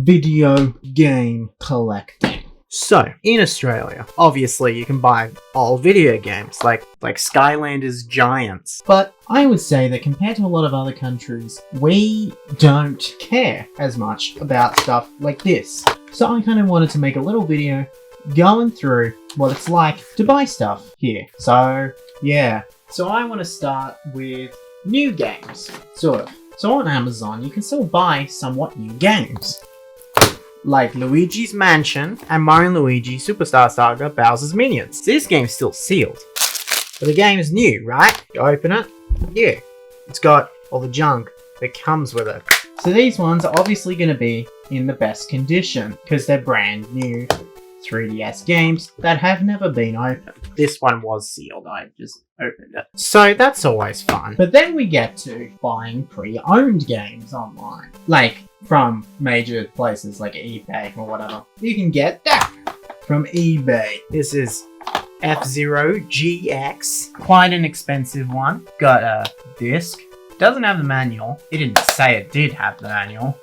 video game collecting. So, in Australia, obviously you can buy all video games, like Skylanders Giants. But I would say that compared to a lot of other countries, we don't care as much about stuff like this. So I kind of wanted to make a little video going through what it's like to buy stuff here. So, yeah. So I want to start with new games, sort of. So on Amazon, you can still buy somewhat new games, like Luigi's Mansion and Mario & Luigi Superstar Saga Bowser's Minions. This game's still sealed, but the game is new, right? You open it, yeah, it's got all the junk that comes with it. So these ones are obviously going to be in the best condition, because they're brand new 3DS games that have never been opened. This one was sealed, I just opened it. So that's always fun. But then we get to buying pre-owned games online, like from major places like eBay or whatever. You can get that from eBay. This is F-Zero GX. Quite an expensive one. Got a disc. Doesn't have the manual. It didn't say it did have the manual,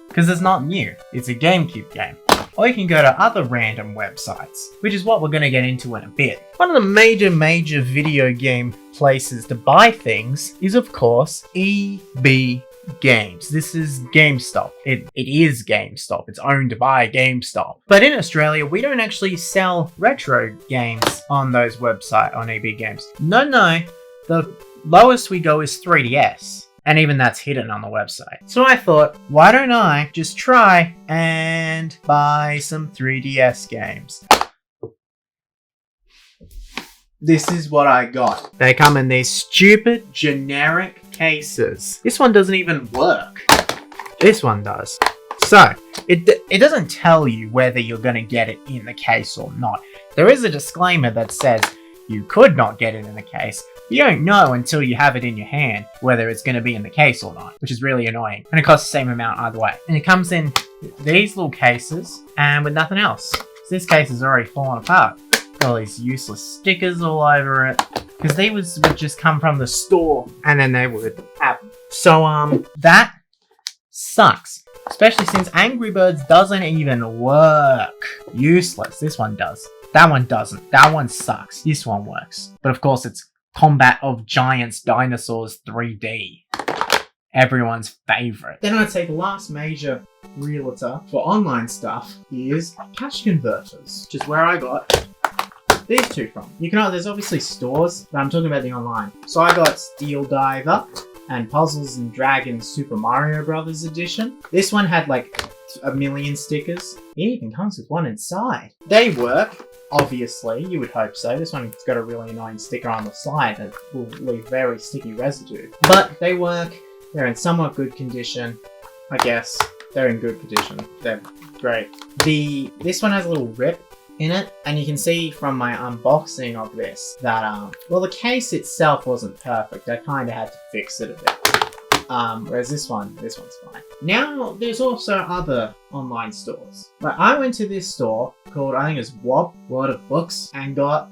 because it's not new. It's a GameCube game. Or you can go to other random websites, which is what we're going to get into in a bit. One of the major video game places to buy things is, of course, EBGames. This is GameStop. It is GameStop. It's owned by GameStop. But in Australia, we don't actually sell retro games on those websites, on EBGames. No. The lowest we go is 3DS. And even that's hidden on the website. So I thought, why don't I just try and buy some 3DS games? This is what I got. They come in these stupid generic cases. This one doesn't even work. This one does. So, it doesn't tell you whether you're going to get it in the case or not. There is a disclaimer that says you could not get it in the case. You don't know until you have it in your hand whether it's going to be in the case or not, which is really annoying. And it costs the same amount either way. And it comes in these little cases and with nothing else. So this case is already falling apart. Got all these useless stickers all over it, because they would just come from the store and then they would happen. So that sucks. Especially since Angry Birds doesn't even work. Useless. This one does. That one doesn't. That one sucks. This one works. But of course it's Combat of Giants Dinosaurs 3D. Everyone's favorite. Then I'd say the last major realtor for online stuff is Cash Converters, which is where I got these two from. There's obviously stores, but I'm talking about the online. So I got Steel Diver and Puzzles and Dragons Super Mario Bros. Edition. This one had like a million stickers. It even comes with one inside. They work. Obviously, you would hope so. This one's got a really annoying sticker on the side that will leave very sticky residue. But they work. They're in somewhat good condition. I guess they're in good condition. They're great. This one has a little rip in it, and you can see from my unboxing of this that well, the case itself wasn't perfect. I kind of had to fix it a bit. Whereas this one's fine. Now, there's also other online stores. Like, I went to this store called, I think it's WOB, World of Books, and got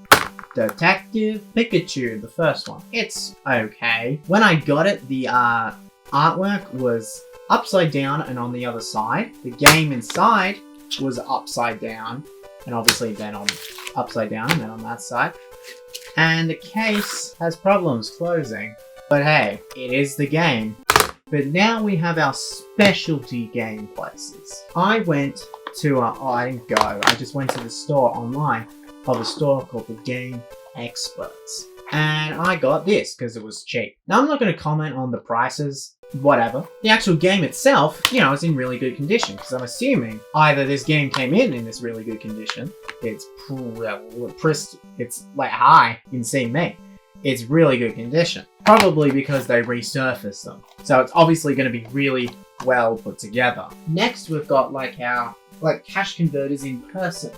Detective Pikachu, the first one. It's okay. When I got it, the artwork was upside down and on the other side. The game inside was upside down, and obviously then on upside down and then on that side. And the case has problems closing. But hey, it is the game. But now we have our specialty game places. I went to, I didn't go, I just went to the store online of a store called the Game Experts. And I got this because it was cheap. Now I'm not going to comment on the prices, whatever. The actual game itself, is in really good condition, because I'm assuming either this game came in this really good condition, it's like high, you can see me. It's really good condition. Probably because they resurfaced them. So it's obviously going to be really well put together. Next we've got our Cash Converters in person.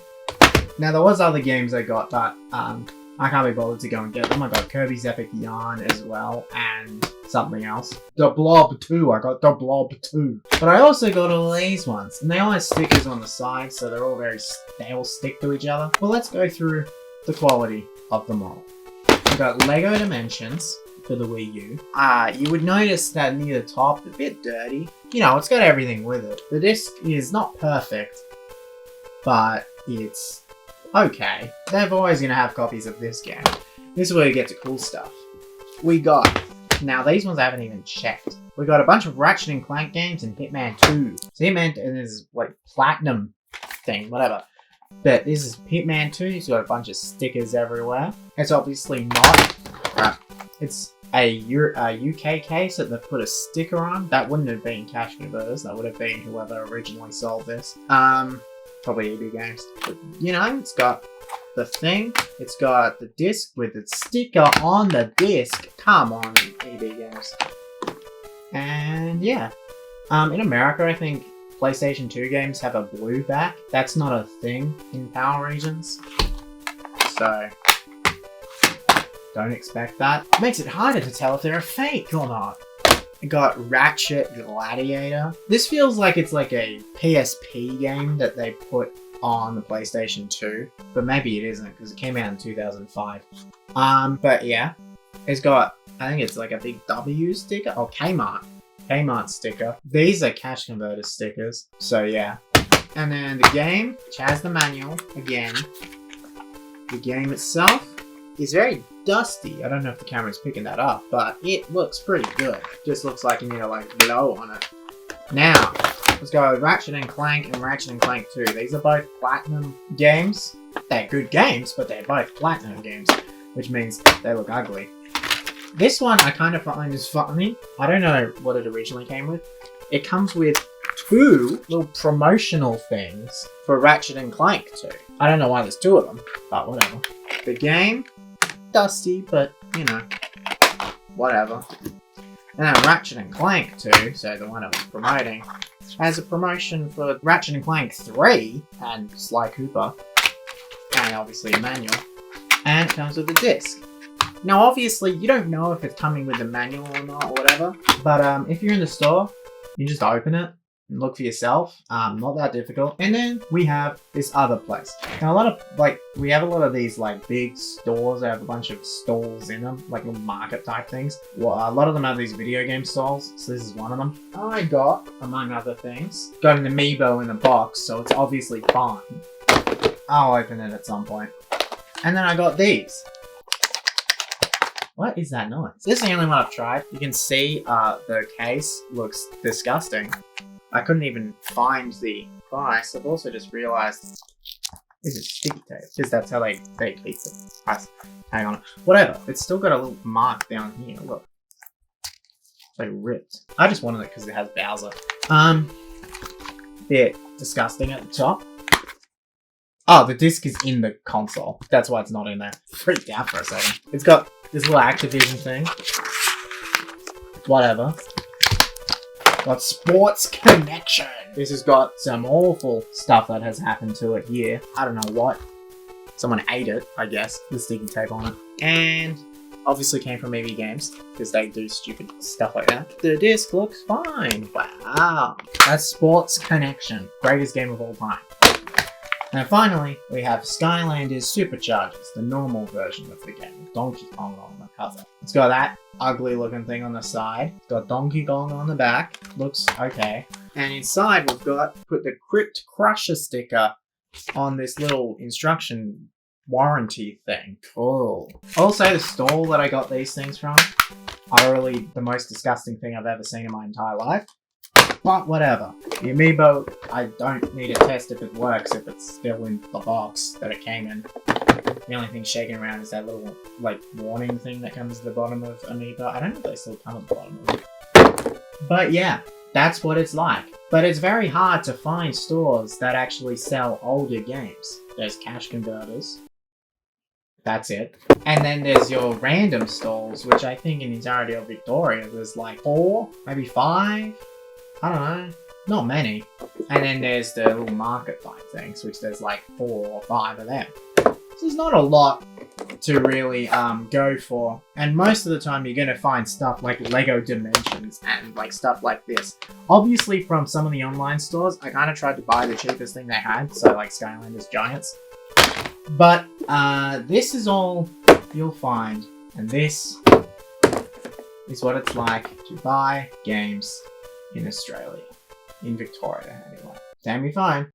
Now there was other games I got, but I can't be bothered to go and get them. I got Kirby's Epic Yarn as well, and something else. The Blob 2, I got The Blob 2. But I also got all these ones, and they all have stickers on the side, so they're all they all stick to each other. Well, let's go through the quality of them all. We've got Lego Dimensions, for the Wii U. You would notice that near the top, a bit dirty. You know, it's got everything with it. The disc is not perfect, but it's okay. They're always going to have copies of this game. This is where you get to cool stuff. We got, now these ones I haven't even checked. We got a bunch of Ratchet & Clank games and Hitman 2. So Hitman is like platinum thing, whatever. But this is Hitman 2, it's got a bunch of stickers everywhere. It's obviously not, it's a UK case that they've put a sticker on. That wouldn't have been Cash Converters, that would have been whoever originally sold this. Probably EBGames. But, you know, it's got the thing, it's got the disc with its sticker on the disc. Come on, EBGames. And yeah, in America, I think PlayStation 2 games have a blue back. That's not a thing in Power Regions, so don't expect that. It makes it harder to tell if they're a fake or not. I got Ratchet Gladiator. This feels like it's like a PSP game that they put on the PlayStation 2, but maybe it isn't because it came out in 2005. But yeah, it's got, I think it's like a big W sticker, or Kmart sticker. These are Cash Converter stickers, so yeah. And then the game, which has the manual, again. The game itself is very dusty. I don't know if the camera's picking that up, but it looks pretty good. Just looks like you need to like blow on it. Now, let's go with Ratchet & Clank and Ratchet & Clank 2. These are both platinum games. They're good games, but they're both platinum games, which means they look ugly. This one I kind of find is funny. I don't know what it originally came with. It comes with 2 little promotional things for Ratchet & Clank 2. I don't know why there's 2 of them, but whatever. The game, dusty, but you know, whatever. And then Ratchet & Clank 2, so the one I'm promoting, has a promotion for Ratchet & Clank 3 and Sly Cooper, and obviously a manual, and it comes with a disc. Now obviously you don't know if it's coming with the manual or not or whatever, but if you're in the store, you just open it and look for yourself. Not that difficult. And then we have this other place. Now we have a lot of these like big stores that have a bunch of stalls in them, like little market type things. Well, a lot of them have these video game stalls, so this is one of them. I got, among other things, got an amiibo in the box, so it's obviously fine. I'll open it at some point. And then I got these. What is that noise? This is the only one I've tried. You can see the case looks disgusting. I couldn't even find the price. I've also just realized this is sticky tape, because that's how they keep the price tag on it. Whatever, it's still got a little mark down here, look. It's like ripped. I just wanted it because it has Bowser. Bit disgusting at the top. Oh, the disc is in the console. That's why it's not in there. Freaked out for a second. It's got this little Activision thing. Whatever. Got Sports Connection. This has got some awful stuff that has happened to it here. I don't know what. Someone ate it, I guess. The sticky tape on it. And obviously came from EBGames, because they do stupid stuff like that. The disc looks fine. Wow. That's Sports Connection. Greatest game of all time. And finally, we have Skylanders Superchargers, the normal version of the game. Donkey Kong on the cover. It's got that ugly looking thing on the side. It's got Donkey Kong on the back. Looks okay. And inside we've got, put the Crypt Crusher sticker on this little instruction warranty thing. Oh. Also, the stall that I got these things from are really the most disgusting thing I've ever seen in my entire life. But whatever. The amiibo, I don't need to test if it works if it's still in the box that it came in. The only thing shaking around is that little, like, warning thing that comes at the bottom of amiibo. I don't know if they still come at the bottom of it. But yeah, that's what it's like. But it's very hard to find stores that actually sell older games. There's Cash Converters. That's it. And then there's your random stalls, which I think in the entirety of Victoria there's like 4, maybe 5. I don't know, not many. And then there's the little market type things, which there's like 4 or 5 of them. So there's not a lot to really go for. And most of the time you're going to find stuff like Lego Dimensions and like stuff like this. Obviously from some of the online stores, I kind of tried to buy the cheapest thing they had, so like Skylanders Giants. But this is all you'll find. And this is what it's like to buy games in Australia. In Victoria, anyway. Damn you fine.